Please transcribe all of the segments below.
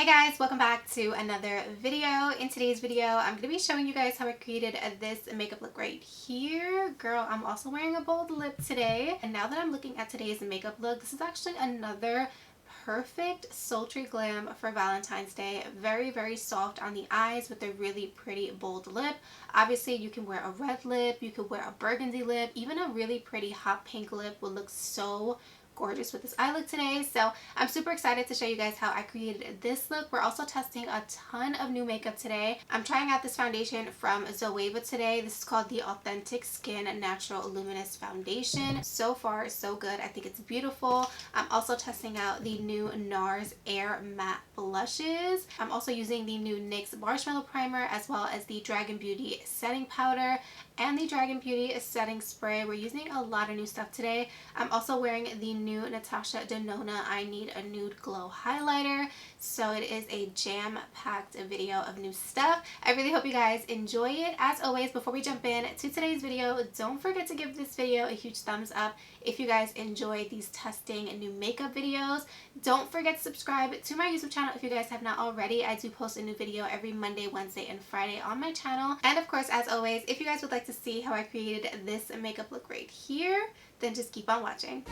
Guys, welcome back to another video. In today's video, I'm going to be showing you guys how I created this makeup look right here. Girl, I'm also wearing a bold lip today. And now that I'm looking at today's makeup look, this is actually another perfect sultry glam for Valentine's Day. Very, very soft on the eyes with a really pretty bold lip. Obviously, you can wear a red lip, you could wear a burgundy lip, even a really pretty hot pink lip will look so gorgeous with this eye look today. So I'm super excited to show you guys how I created this look. We're also testing a ton of new makeup today. I'm trying out this foundation from Zoeva today. This is called the Authentic Skin Natural Luminous Foundation. So far, so good. I think it's beautiful. I'm also testing out the new Nars Air Matte Blushes. I'm also using the new NYX Marshmallow Primer as well as the Dragon Beauty Setting Powder and the Dragon Beauty Setting Spray. We're using a lot of new stuff today. I'm also wearing the new Natasha Denona I Need a Nude Glow highlighter. So it is a jam-packed video of new stuff. I really hope you guys enjoy it. As always, before we jump in to today's video, don't forget to give this video a huge thumbs up if you guys enjoy these testing and new makeup videos. Don't forget to subscribe to my YouTube channel if you guys have not already. I do post a new video every Monday, Wednesday, and Friday on my channel. And of course, as always, if you guys would like to see how I created this makeup look right here, then just keep on watching.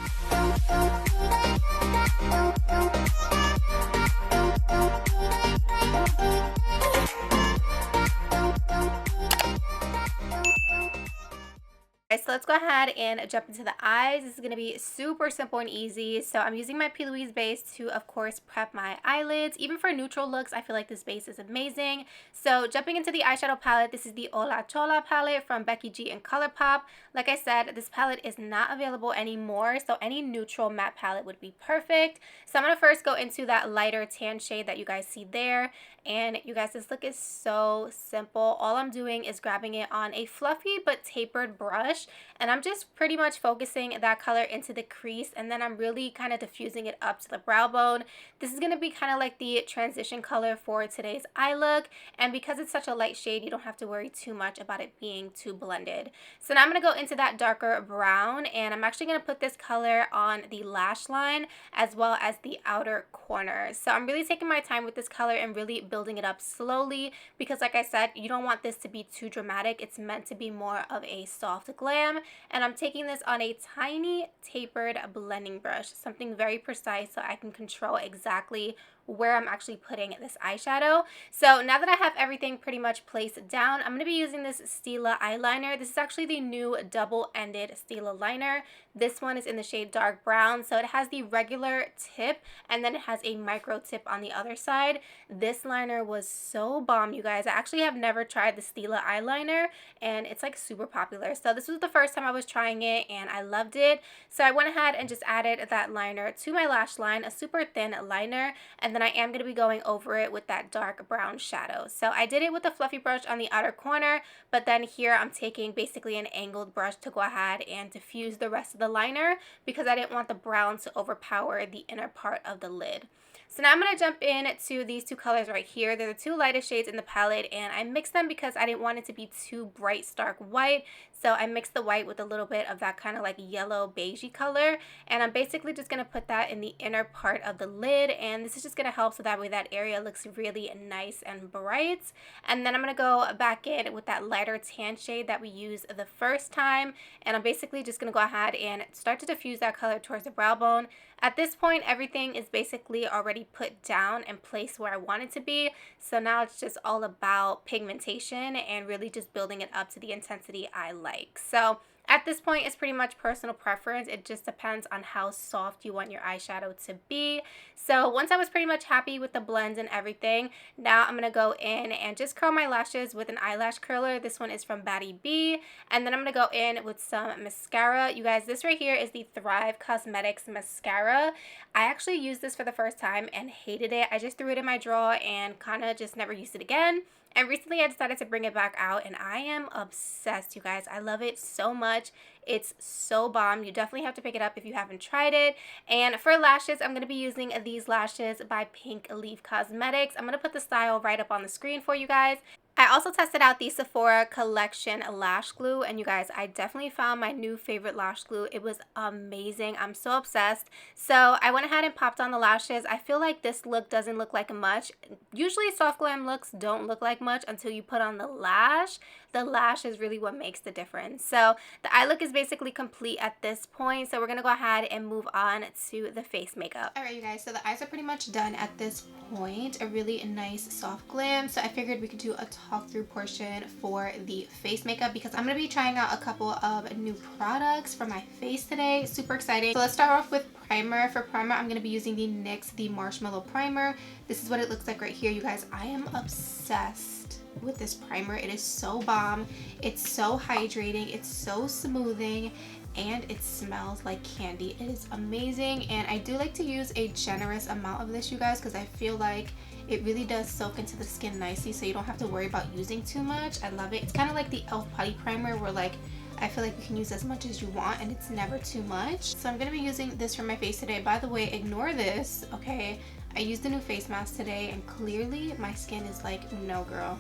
So let's go ahead and jump into the eyes. This is going to be super simple and easy. So I'm using my P. Louise base to, of course, prep my eyelids. Even for neutral looks, I feel like this base is amazing. So jumping into the eyeshadow palette, this is the Hola Chola palette from Becky G and ColourPop. Like I said, this palette is not available anymore, so any neutral matte palette would be perfect. So I'm going to first go into that lighter tan shade that you guys see there. And you guys, this look is so simple. All I'm doing is grabbing it on a fluffy but tapered brush, and I'm just pretty much focusing that color into the crease, and then I'm really kind of diffusing it up to the brow bone. This is going to be kind of like the transition color for today's eye look, and because it's such a light shade, you don't have to worry too much about it being too blended. So now I'm going to go into that darker brown, and I'm actually going to put this color on the lash line as well as the outer corner. So I'm really taking my time with this color and really building it up slowly because, like I said, you don't want this to be too dramatic. It's meant to be more of a soft glam, and I'm taking this on a tiny tapered blending brush, something very precise so I can control exactly where I'm actually putting this eyeshadow. So now that I have everything pretty much placed down, I'm going to be using this Stila eyeliner. This is actually the new double-ended Stila liner. This one is in the shade dark brown, so it has the regular tip and then it has a micro tip on the other side. This liner was so bomb, you guys. I actually have never tried the Stila eyeliner, and it's like super popular. So this was the first time I was trying it and I loved it. So I went ahead and just added that liner to my lash line, a super thin liner, and then I am going to be going over it with that dark brown shadow. So I did it with a fluffy brush on the outer corner, but then here I'm taking basically an angled brush to go ahead and diffuse the rest of the liner because I didn't want the brown to overpower the inner part of the lid. So now I'm going to jump in to these two colors right here. They're the two lightest shades in the palette, and I mixed them because I didn't want it to be too bright, stark white. So I mixed the white with a little bit of that kind of like yellow beigey color, and I'm basically just going to put that in the inner part of the lid, and this is just going to help so that way that area looks really nice and bright. And then I'm going to go back in with that lighter tan shade that we used the first time, and I'm basically just going to go ahead and start to diffuse that color towards the brow bone. At this point, everything is basically already put down and placed where I want it to be. So now it's just all about pigmentation and really just building it up to the intensity I like. So at this point, it's pretty much personal preference. It just depends on how soft you want your eyeshadow to be. So once I was pretty much happy with the blends and everything, now I'm going to go in and just curl my lashes with an eyelash curler. This one is from Batty B. And then I'm going to go in with some mascara. You guys, this right here is the Thrive Cosmetics mascara. I actually used this for the first time and hated it. I just threw it in my drawer and kind of just never used it again. And recently I decided to bring it back out, and I am obsessed, you guys. I love it so much. It's so bomb. You definitely have to pick it up if you haven't tried it. And for lashes, I'm going to be using these lashes by Pink Leaf Cosmetics. I'm going to put the style right up on the screen for you guys. I also tested out the Sephora Collection Lash Glue, and you guys, I definitely found my new favorite lash glue. It was amazing. I'm so obsessed. So I went ahead and popped on the lashes. I feel like this look doesn't look like much. Usually soft glam looks don't look like much until you put on the lash. The lash is really what makes the difference. So the eye look is basically complete at this point. So we're going to go ahead and move on to the face makeup. Alright, you guys, so the eyes are pretty much done at this point. A really nice soft glam. So I figured we could do a talk through portion for the face makeup because I'm going to be trying out a couple of new products for my face today. Super exciting. So let's start off with primer. For primer, I'm going to be using the NYX the Marshmallow Primer. This is what it looks like right here, you guys. I am obsessed with this primer. It is so bomb. It's so hydrating. It's so smoothing. And it smells like candy. It is amazing, and I do like to use a generous amount of this, you guys, because I feel like it really does soak into the skin nicely, so you don't have to worry about using too much. I love it. It's kind of like the e.l.f. Putty Primer where like I feel like you can use as much as you want and it's never too much. So I'm going to be using this for my face today. By the way, ignore this, okay? I used the new face mask today and clearly my skin is like, no girl,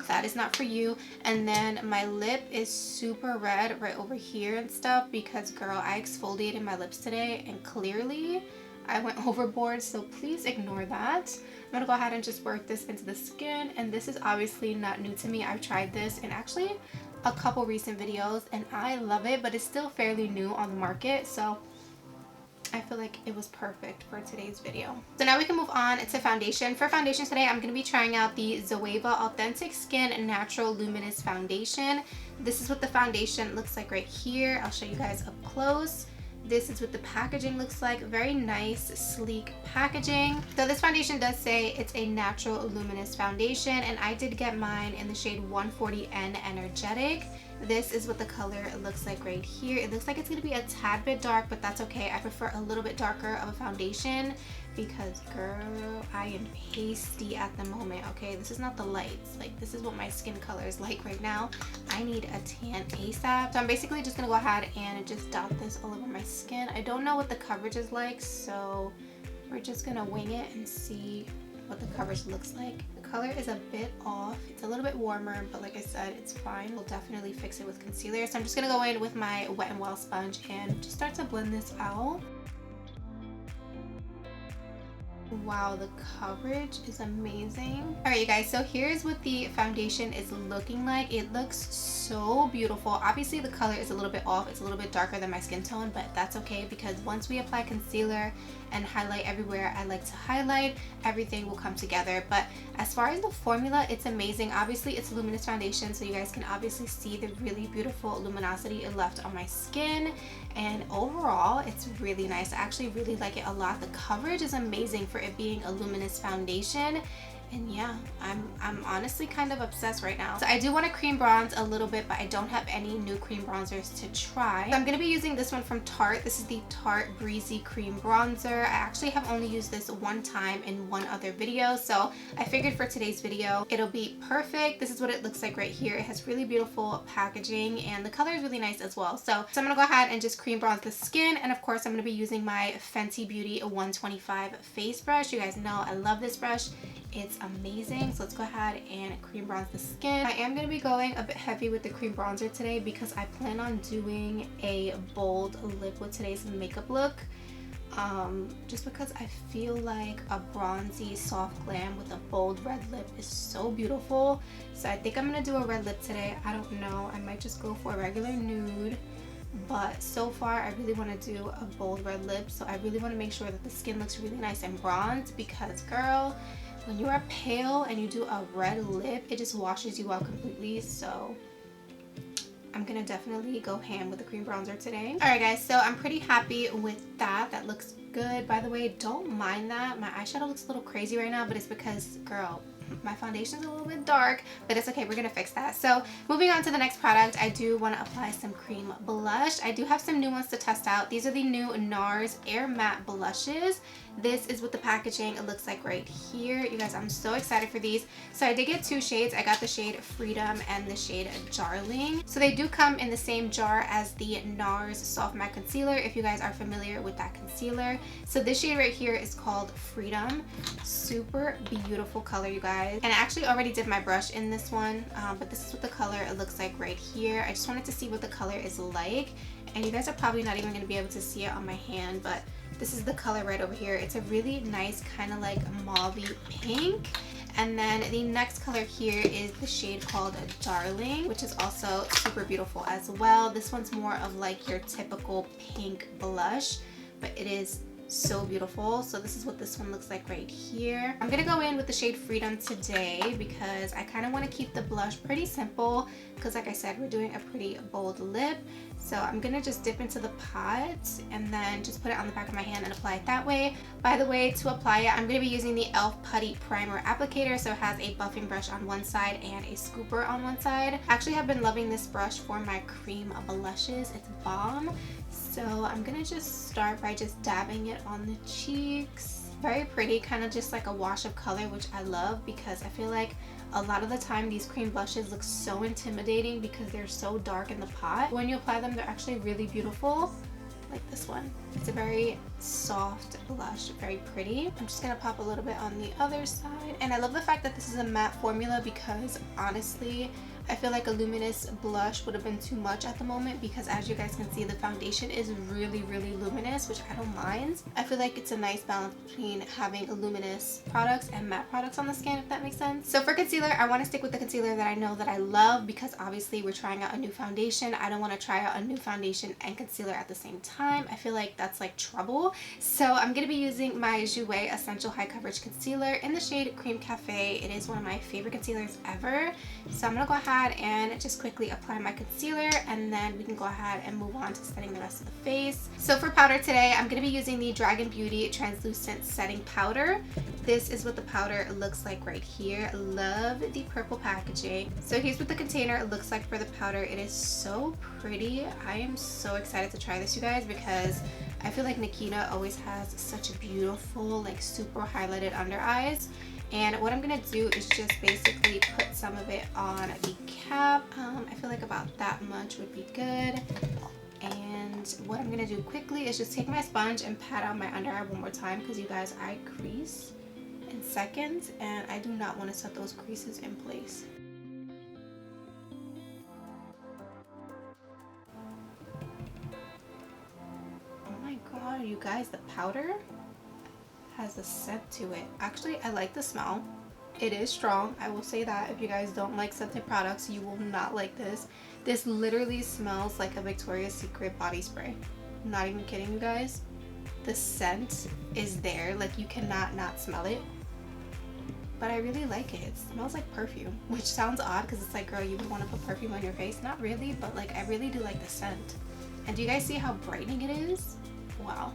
that is not for you. And then my lip is super red right over here and stuff because girl, I exfoliated my lips today and clearly I went overboard, so please ignore that. I'm gonna go ahead and just work this into the skin, and this is obviously not new to me. I've tried this in actually a couple recent videos and I love it, but it's still fairly new on the market, so I feel like it was perfect for today's video. So now we can move on to foundation. For foundation today, I'm going to be trying out the Zoeva Authentic Skin Natural Luminous Foundation. This is what the foundation looks like right here. I'll show you guys up close. This is what the packaging looks like. Very nice, sleek packaging. So this foundation does say it's a natural luminous foundation, and I did get mine in the shade 140N Energetic. This is what the color looks like right here. It looks like it's going to be a tad bit dark, but that's okay. I prefer a little bit darker of a foundation because, girl, I am pasty at the moment, okay? This is not the lights. Like, this is what my skin color is like right now. I need a tan ASAP. So I'm basically just going to go ahead and just dot this all over my skin. I don't know what the coverage is like, so we're just going to wing it and see what the coverage looks like. The color is a bit off. It's a little bit warmer, but like I said, it's fine. We'll definitely fix it with concealer. So I'm just gonna go in with my Wet n Wild sponge and just start to blend this out. Wow, the coverage is amazing. Alright, you guys, so here's what the foundation is looking like. It looks so beautiful. Obviously the color is a little bit off. It's a little bit darker than my skin tone, but that's okay because once we apply concealer and highlight everywhere I like to highlight, everything will come together. But as far as the formula, it's amazing. Obviously it's a luminous foundation, so you guys can obviously see the really beautiful luminosity it left on my skin, and overall it's really nice. I actually really like it a lot. The coverage is amazing for it being a luminous foundation. And yeah, I'm honestly kind of obsessed right now. So I do want to cream bronze a little bit, but I don't have any new cream bronzers to try. So I'm going to be using this one from Tarte. This is the Tarte Breezy Cream Bronzer. I actually have only used this one time in one other video, so I figured for today's video it'll be perfect. This is what it looks like right here. It has really beautiful packaging and the color is really nice as well. So I'm going to go ahead and just cream bronze the skin, and of course I'm going to be using my Fenty Beauty 125 face brush. You guys know I love this brush. It's amazing. So let's go ahead and cream bronze the skin. I am going to be going a bit heavy with the cream bronzer today because I plan on doing a bold lip with today's makeup look. Just because I feel like a bronzy soft glam with a bold red lip is so beautiful. So I think I'm going to do a red lip today. I don't know. I might just go for a regular nude. But so far I really want to do a bold red lip. So I really want to make sure that the skin looks really nice and bronzed because, girl, when you are pale and you do a red lip, it just washes you out completely. So I'm gonna definitely go ham with the cream bronzer today. Alright guys, so I'm pretty happy with that. That looks good. By the way, don't mind that. My eyeshadow looks a little crazy right now, but it's because, girl, my foundation's a little bit dark, but it's okay. We're gonna fix that. So moving on to the next product, I do want to apply some cream blush. I do have some new ones to test out. These are the new Nars Air Matte blushes. This is what the packaging looks like right here. You guys, I'm so excited for these. So I did get two shades. I got the shade Freedom and the shade Darling. So they do come in the same jar as the Nars Soft Matte Concealer, if you guys are familiar with that concealer. So this shade right here is called Freedom. Super beautiful color, you guys. guys. And I actually already did my brush in this one, but this is what the color it looks like right here. I just wanted to see what the color is like. And you guys are probably not even going to be able to see it on my hand, but this is the color right over here. It's a really nice kind of like mauvey pink. And then the next color here is the shade called Darling, which is also super beautiful as well. This one's more of like your typical pink blush, but it is so beautiful. So this is what this one looks like right here. I'm gonna go in with the shade Freedom today because I kind of want to keep the blush pretty simple because like I said, we're doing a pretty bold lip. So I'm gonna just dip into the pot and then just put it on the back of my hand and apply it that way. By the way, to apply it, I'm gonna be using the e.l.f. Putty Primer Applicator. So it has a buffing brush on one side and a scooper on one side. I actually have been loving this brush for my cream blushes. It's bomb. So I'm gonna just start by just dabbing it on the cheeks. Very pretty, kind of just like a wash of color, which I love because I feel like a lot of the time these cream blushes look so intimidating because they're so dark in the pot. When you apply them, they're actually really beautiful, like this one. It's a very soft blush, very pretty. I'm just gonna pop a little bit on the other side. And I love the fact that this is a matte formula because honestly, I feel like a luminous blush would have been too much at the moment because as you guys can see, the foundation is really, really luminous, which I don't mind. I feel like it's a nice balance between having luminous products and matte products on the skin, if that makes sense. So for concealer, I want to stick with the concealer that I know that I love because obviously we're trying out a new foundation. I don't want to try out a new foundation and concealer at the same time. I feel like that's like trouble. So I'm going to be using my Jouer Essential High Coverage Concealer in the shade Cream Cafe. It is one of my favorite concealers ever. So I'm going to go ahead and just quickly apply my concealer and then we can go ahead and move on to setting the rest of the face. So for powder today, I'm going to be using the Dragon Beauty Translucent Setting Powder. This is what the powder looks like right here. Love the purple packaging. So here's what the container looks like for the powder. It is so pretty. I am so excited to try this, you guys, because I feel like Nikita always has such a beautiful, like super highlighted under eyes. And what I'm going to do is just basically put some of it on the cap. I feel like about that much would be good. And what I'm going to do quickly is just take my sponge and pat out my under eye one more time because you guys, I crease in seconds and I do not want to set those creases in place. Oh my god, you guys, the powder has a scent to it. Actually, I like the smell. It is strong, I will say that. If you guys don't like scented products, you will not like this. This literally smells like a Victoria's Secret body spray. I'm not even kidding, you guys. The scent is there, like you cannot not smell it. But I really like it. It smells like perfume, which sounds odd because it's like, girl, you would want to put perfume on your face. Not really, but like I really do like the scent. And do you guys see how brightening it is? Wow.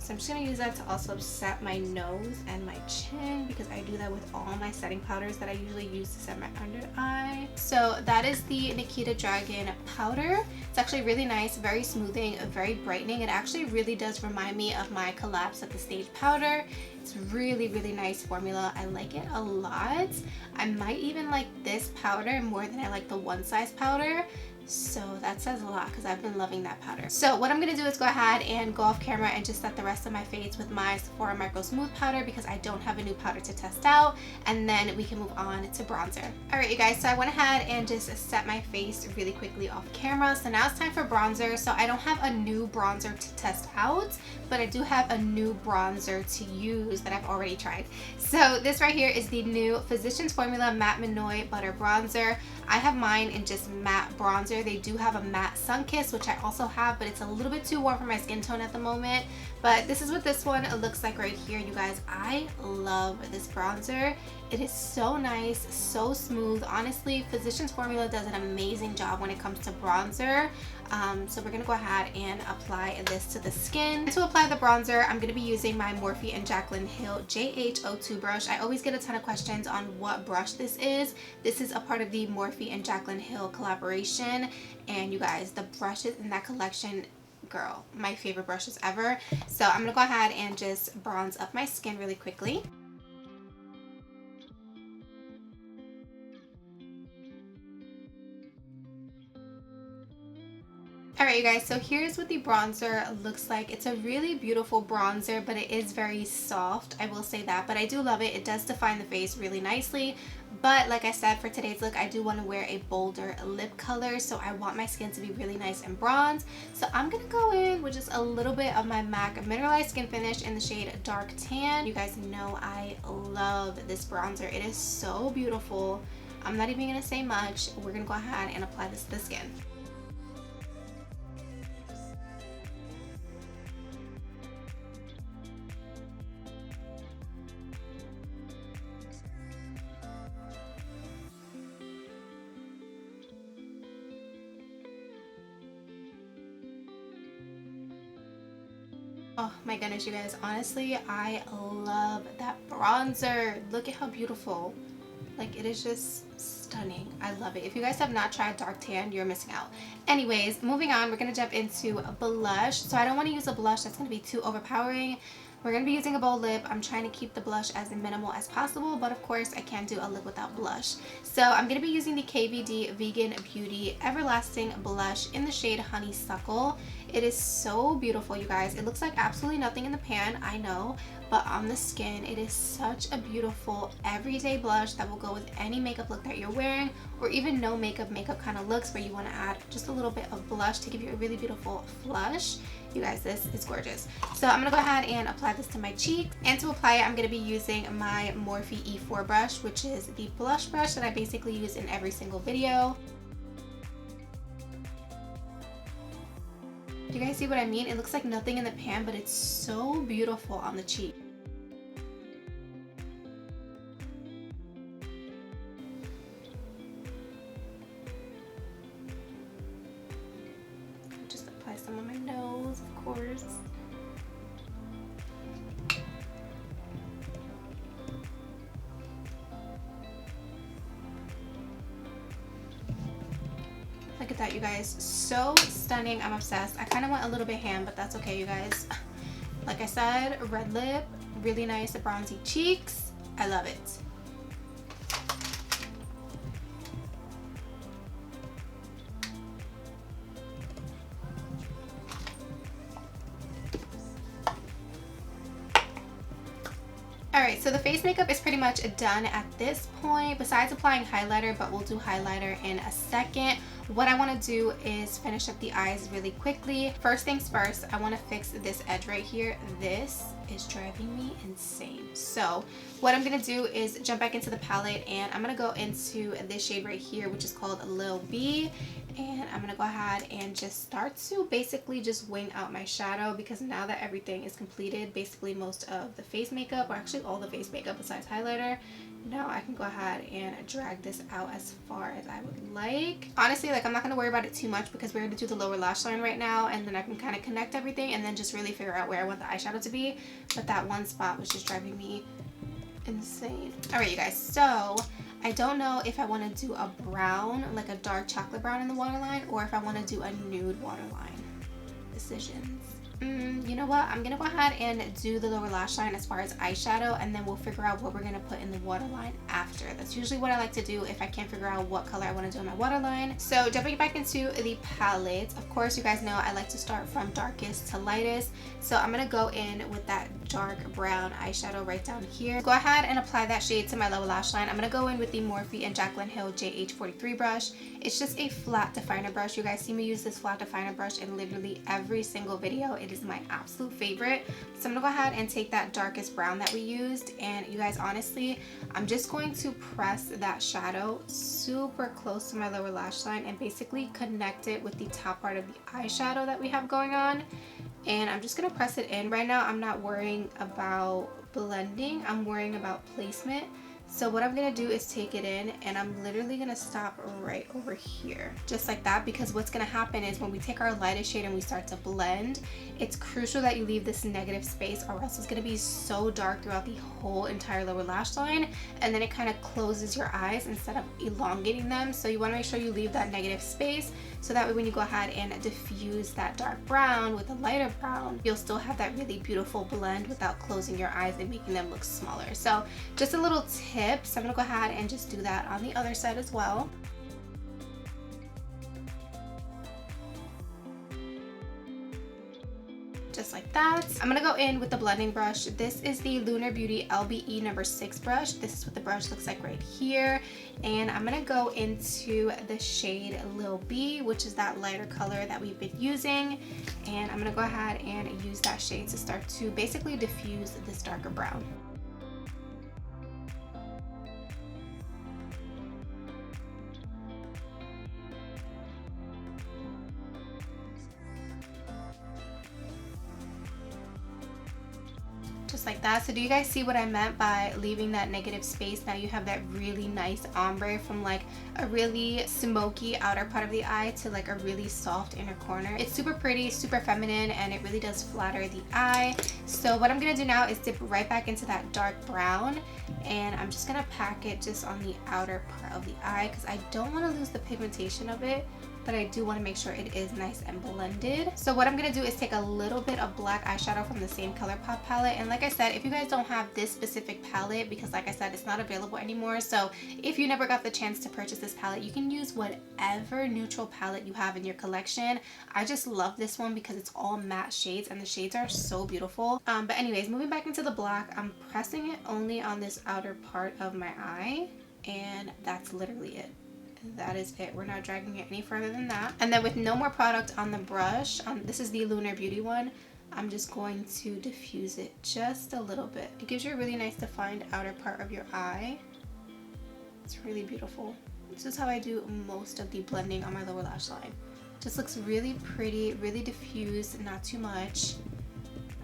So I'm just going to use that to also set my nose and my chin because I do that with all my setting powders that I usually use to set my under eye. So that is the Nikita Dragon powder. It's actually really nice, very smoothing, very brightening. It actually really does remind me of my Collapse at the Stage powder. It's really, really nice formula. I like it a lot. I might even like this powder more than I like the One Size powder. So that says a lot because I've been loving that powder. So what I'm going to do is go ahead and go off camera and just set the rest of my face with my Sephora Micro Smooth powder because I don't have a new powder to test out, and then we can move on to bronzer. Alright you guys, so I went ahead and just set my face really quickly off camera. So now it's time for bronzer. So I don't have a new bronzer to test out, but I do have a new bronzer to use that I've already tried. So this right here is the new Physicians Formula Matte Minoy Butter Bronzer. I have mine in just matte bronzer. They do have a matte sun kiss, which I also have, but it's a little bit too warm for my skin tone at the moment. But this is what this one looks like right here, you guys. I love this bronzer. It is so nice, so smooth. Honestly, Physicians Formula does an amazing job when it comes to bronzer. So we're gonna go ahead and apply this to the skin. To apply the bronzer, I'm gonna be using my Morphe and Jaclyn Hill JH02 brush. I always get a ton of questions on what brush this is. This is a part of the Morphe and Jaclyn Hill collaboration. And you guys, the brushes in that collection, girl, my favorite brushes ever. So I'm gonna go ahead and just bronze up my skin really quickly. Alright you guys, so here's what the bronzer looks like. It's a really beautiful bronzer, but it is very soft, I will say that, but I do love it. It does define the face really nicely, but like I said, for today's look I do want to wear a bolder lip color, so I want my skin to be really nice and bronze. So I'm gonna go in with just a little bit of my MAC Mineralized Skin Finish in the shade Dark Tan. You guys know I love this bronzer. It is so beautiful. I'm not even gonna say much. We're gonna go ahead and apply this to the skin. Oh my goodness, you guys, honestly, I love that bronzer. Look at how beautiful. Like, it is just stunning. I love it. If you guys have not tried Dark Tan, you're missing out. Anyways, moving on, we're going to jump into blush. So I don't want to use a blush that's going to be too overpowering. We're going to be using a bold lip. I'm trying to keep the blush as minimal as possible, but of course I can't do a lip without blush. So I'm going to be using the KVD Vegan Beauty Everlasting Blush in the shade Honeysuckle. It is so beautiful, you guys. It looks like absolutely nothing in the pan, I know, but on the skin, it is such a beautiful everyday blush that will go with any makeup look that you're wearing, or even no makeup kind of looks where you want to add just a little bit of blush to give you a really beautiful flush. You guys, this is gorgeous. So I'm gonna go ahead and apply this to my cheeks, and to apply it I'm gonna be using my Morphe E4 brush, which is the blush brush that I basically use in every single video. Do you guys see what I mean? It looks like nothing in the pan, but it's so beautiful on the cheek. Just apply some on my nose, of course. Look at that, you guys. So stunning. I'm obsessed. I kind of went a little bit ham, but that's okay, you guys. Like I said, red lip, really nice bronzy cheeks. I love it. Alright, so the face makeup is pretty much done at this point, besides applying highlighter, but we'll do highlighter in a second. What I want to do is finish up the eyes really quickly. First things first, I want to fix this edge right here. This is driving me insane. So what I'm going to do is jump back into the palette, and I'm going to go into this shade right here, which is called Lil B. And I'm going to go ahead and just start to basically just wing out my shadow, because now that everything is completed, basically most of the face makeup, or actually all the face makeup besides highlighter, now I can go ahead and drag this out as far as I would like. Honestly, like, I'm not going to worry about it too much because we're going to do the lower lash line right now, and then I can kind of connect everything and then just really figure out where I want the eyeshadow to be. But that one spot was just driving me insane. Alright, you guys, so I don't know if I want to do a brown, like a dark chocolate brown in the waterline, or if I want to do a nude waterline. Decisions. You know what? I'm going to go ahead and do the lower lash line as far as eyeshadow, and then we'll figure out what we're going to put in the waterline after. That's usually what I like to do if I can't figure out what color I want to do in my waterline. So jumping back into the palette, of course you guys know I like to start from darkest to lightest. So I'm going to go in with that dark brown eyeshadow right down here. Go ahead and apply that shade to my lower lash line. I'm going to go in with the Morphe and Jaclyn Hill JH43 brush. It's just a flat definer brush. You guys see me use this flat definer brush in literally every single video. It is my absolute favorite. So I'm gonna go ahead and take that darkest brown that we used, and you guys, honestly, I'm just going to press that shadow super close to my lower lash line and basically connect it with the top part of the eyeshadow that we have going on. And I'm just gonna press it in. Right now I'm not worrying about blending, I'm worrying about placement. So what I'm going to do is take it in, and I'm literally going to stop right over here. Just like that, because what's going to happen is when we take our lightest shade and we start to blend, it's crucial that you leave this negative space, or else it's going to be so dark throughout the whole entire lower lash line, and then it kind of closes your eyes instead of elongating them. So you want to make sure you leave that negative space, so that way when you go ahead and diffuse that dark brown with a lighter brown, you'll still have that really beautiful blend without closing your eyes and making them look smaller. So just a little tip. So I'm going to go ahead and just do that on the other side as well. that. I'm gonna go in with the blending brush. This is the Lunar Beauty LBE number 6 brush. This is what the brush looks like right here. And I'm gonna go into the shade Lil B, which is that lighter color that we've been using. And I'm gonna go ahead and use that shade to start to basically diffuse this darker brown. Just like that. So do you guys see what I meant by leaving that negative space? Now you have that really nice ombre from like a really smoky outer part of the eye to like a really soft inner corner. It's super pretty, super feminine, and it really does flatter the eye. So what I'm gonna do now is dip right back into that dark brown, and I'm just gonna pack it just on the outer part of the eye because I don't want to lose the pigmentation of it, but I do want to make sure it is nice and blended. So what I'm going to do is take a little bit of black eyeshadow from the same ColourPop palette. And like I said, if you guys don't have this specific palette, because like I said, it's not available anymore. So if you never got the chance to purchase this palette, you can use whatever neutral palette you have in your collection. I just love this one because it's all matte shades and the shades are so beautiful. But anyways, moving back into the black, I'm pressing it only on this outer part of my eye, and that's literally it. That is it. We're not dragging it any further than that. And then with no more product on the brush, this is the Lunar Beauty one, I'm just going to diffuse it just a little bit. It gives you a really nice defined outer part of your eye. It's really beautiful. This is how I do most of the blending on my lower lash line. Just looks really pretty, really diffused, not too much.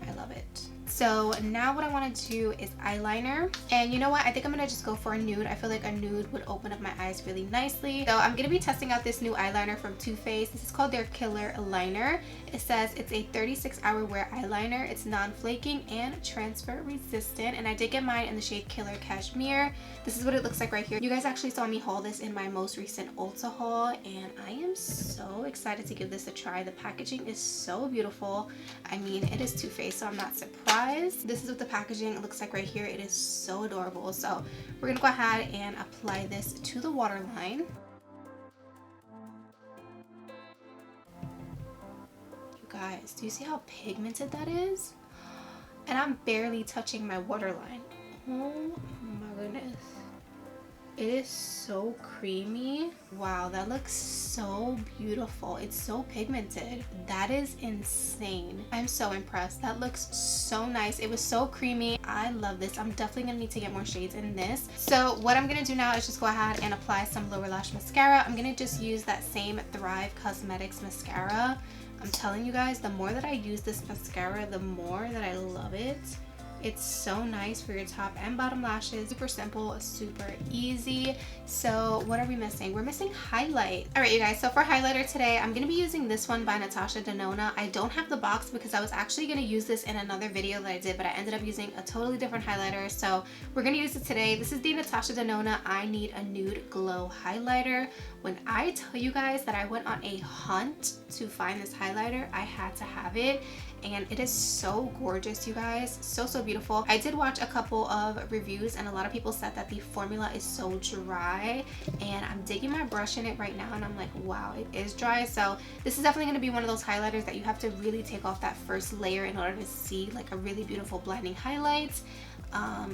I love it. So now what I want to do is eyeliner, and you know what, I think I'm gonna just go for a nude. I feel like a nude would open up my eyes really nicely. So I'm gonna be testing out this new eyeliner from Too Faced. This is called their Killer Liner. It says it's a 36-hour wear eyeliner. It's non-flaking and transfer resistant, and I did get mine in the shade Killer Cashmere. This is what it looks like right here. You guys actually saw me haul this in my most recent Ulta haul, and I am so excited to give this a try. The packaging is so beautiful. I mean, it is Too Faced, so I'm not surprised. This is what the packaging looks like right here. It is so adorable. So we're gonna go ahead and apply this to the waterline. You guys, do you see how pigmented that is? And I'm barely touching my waterline. Oh my goodness. It is so creamy. Wow, that looks so beautiful. It's so pigmented. That is insane. I'm so impressed. That looks so nice. It was so creamy. I love this. I'm definitely gonna need to get more shades in this. So what I'm gonna do now is just go ahead and apply some lower lash mascara. I'm gonna just use that same Thrive Cosmetics mascara. I'm telling you guys, the more that I use this mascara, the more that I love it. It's so nice for your top and bottom lashes. Super simple, super easy. So what are we missing? We're missing highlight. All right, you guys, so for highlighter today, I'm gonna be using this one by Natasha Denona. I don't have the box because I was actually gonna use this in another video that I did, but I ended up using a totally different highlighter. So we're gonna use it today. This is the Natasha Denona I Need a Nude Glow highlighter. When I tell you guys that I went on a hunt to find this highlighter, I had to have it. And it is so gorgeous, you guys. So beautiful. I did watch a couple of reviews, and a lot of people said that the formula is so dry, and I'm digging my brush in it right now, and I'm like, wow, it is dry. So this is definitely going to be one of those highlighters that you have to really take off that first layer in order to see like a really beautiful blending highlight.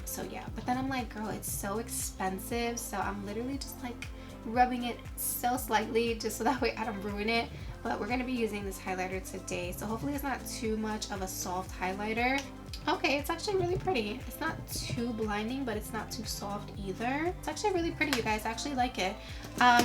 So yeah, but then I'm like, girl, it's so expensive, so I'm literally just like rubbing it so slightly just so that way I don't ruin it. But we're going to be using this highlighter today, so hopefully it's not too much of a soft highlighter. Okay, it's actually really pretty. It's not too blinding, but it's not too soft either. It's actually really pretty, you guys. I actually like it.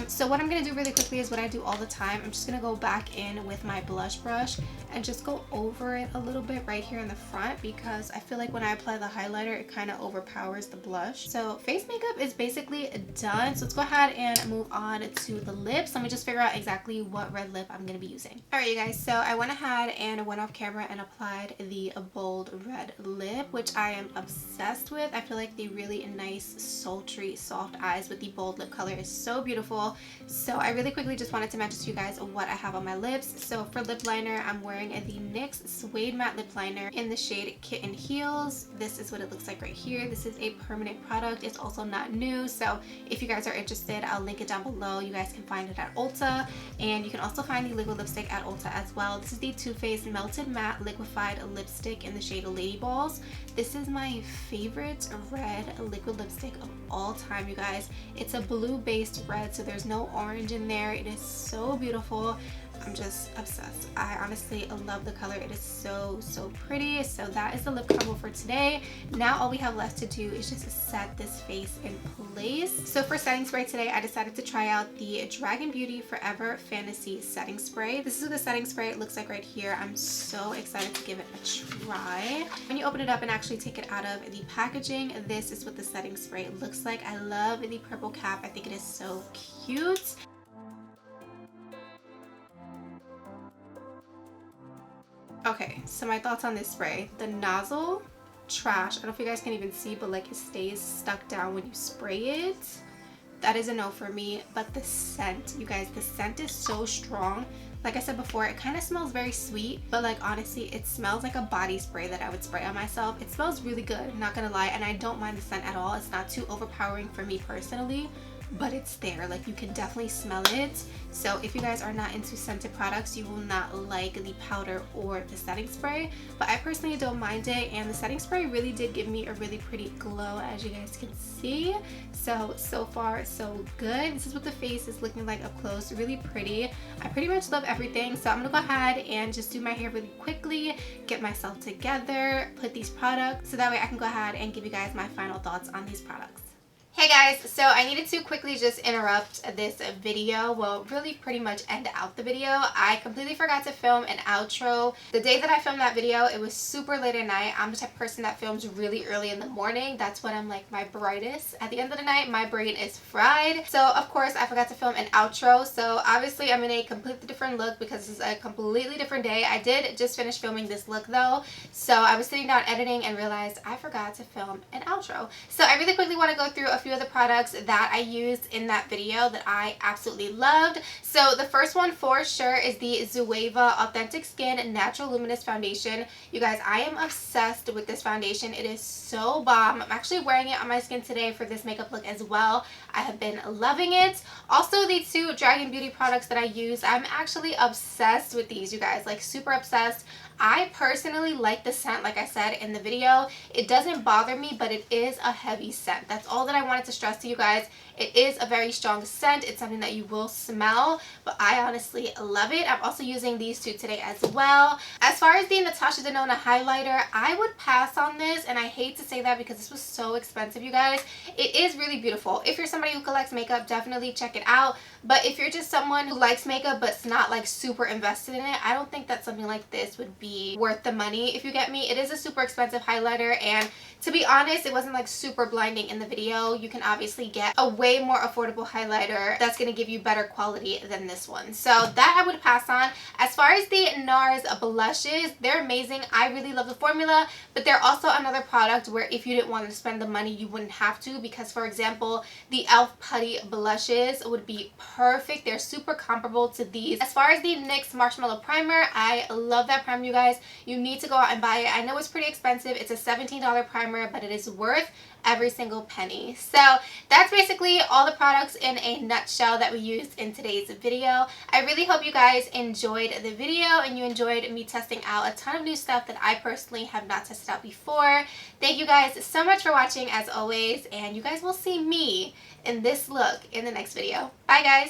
So what I'm going to do really quickly is what I do all the time. I'm just going to go back in with my blush brush and just go over it a little bit right here in the front, because I feel like when I apply the highlighter, it kind of overpowers the blush. So face makeup is basically done. So let's go ahead and move on to the lips. Let me just figure out exactly what red lip I'm going to be using. All right, you guys. So I went ahead and went off camera and applied the bold red red lip, which I am obsessed with. I feel like the really nice, sultry, soft eyes with the bold lip color is so beautiful. So I really quickly just wanted to mention to you guys what I have on my lips. So for lip liner, I'm wearing the NYX Suede Matte Lip Liner in the shade Kitten Heels. This is what it looks like right here. This is a permanent product. It's also not new. So if you guys are interested, I'll link it down below. You guys can find it at Ulta. And you can also find the liquid lipstick at Ulta as well. This is the Too Faced Melted Matte Liquefied Lipstick in the shade Lady Balls. This is my favorite red liquid lipstick of all time, you guys. It's a blue based red, so there's no orange in there. It is so beautiful. I'm just obsessed. I honestly love the color. It is so pretty. So that is the lip combo for today. Now all we have left to do is just set this face in place. So for setting spray today, I decided to try out the Dragon Beauty Forever Fantasy Setting Spray. This is what the setting spray looks like right here. I'm so excited to give it a try. When you open it up and actually take it out of the packaging, this is what the setting spray looks like. I love the purple cap. I think it is so cute. Okay, so my thoughts on this spray. The nozzle, trash. I don't know if you guys can even see, but like it stays stuck down when you spray it. That is a no for me. But the scent, you guys, the scent is so strong. Like I said before, it kind of smells very sweet, but like honestly, it smells like a body spray that I would spray on myself. It smells really good, not gonna lie, and I don't mind the scent at all. It's not too overpowering for me personally, but it's there. Like you can definitely smell it. So if you guys are not into scented products, you will not like the powder or the setting spray, but I personally don't mind it, and the setting spray really did give me a really pretty glow, as you guys can see. So far so good. This is what the face is looking like up close. Really pretty. I pretty much love everything, so I'm gonna go ahead and just do my hair really quickly, get myself together, put these products, so that way I can go ahead and give you guys my final thoughts on these products. Hey guys, so I needed to quickly just interrupt this video, well really pretty much end out the video. I completely forgot to film an outro. The day that I filmed that video, it was super late at night. I'm the type of person that films really early in the morning. That's when I'm like my brightest. At the end of the night, my brain is fried. So of course I forgot to film an outro. So obviously I'm in a completely different look because this is a completely different day. I did just finish filming this look though. So I was sitting down editing and realized I forgot to film an outro. So I really quickly want to go through a few of the products that I used in that video that I absolutely loved. So the first one for sure is the Zoeva Authentic Skin Natural Luminous Foundation. You guys, I am obsessed with this foundation. It is so bomb. I'm actually wearing it on my skin today for this makeup look as well. I have been loving it. Also, the two Dragon Beauty products that I use, I'm actually obsessed with these, you guys, like super obsessed. I personally like the scent, like I said in the video. It doesn't bother me, but it is a heavy scent. That's all that I wanted to stress to you guys. It is a very strong scent. It's something that you will smell, but I honestly love it. I'm also using these two today as well. As far as the Natasha Denona highlighter, I would pass on this, and I hate to say that because this was so expensive, you guys. It is really beautiful. If you're somebody who collects makeup, definitely check it out. But if you're just someone who likes makeup but's not like super invested in it, I don't think that something like this would be worth the money, if you get me. It is a super expensive highlighter, and to be honest, it wasn't like super blinding in the video. You can obviously get a way more affordable highlighter that's going to give you better quality than this one. So that I would pass on. As far as the Nars blushes, they're amazing. I really love the formula, but they're also another product where if you didn't want to spend the money, you wouldn't have to, because for example, the e.l.f. Putty blushes would be perfect. They're super comparable to these. As far as the NYX Marshmallow Primer, I love that primer, you guys. You need to go out and buy it. I know it's pretty expensive. It's a $17 primer, but it is worth every single penny. So that's basically all the products in a nutshell that we used in today's video. I really hope you guys enjoyed the video and you enjoyed me testing out a ton of new stuff that I personally have not tested out before. Thank you guys so much for watching as always, and you guys will see me in this look in the next video. Bye guys!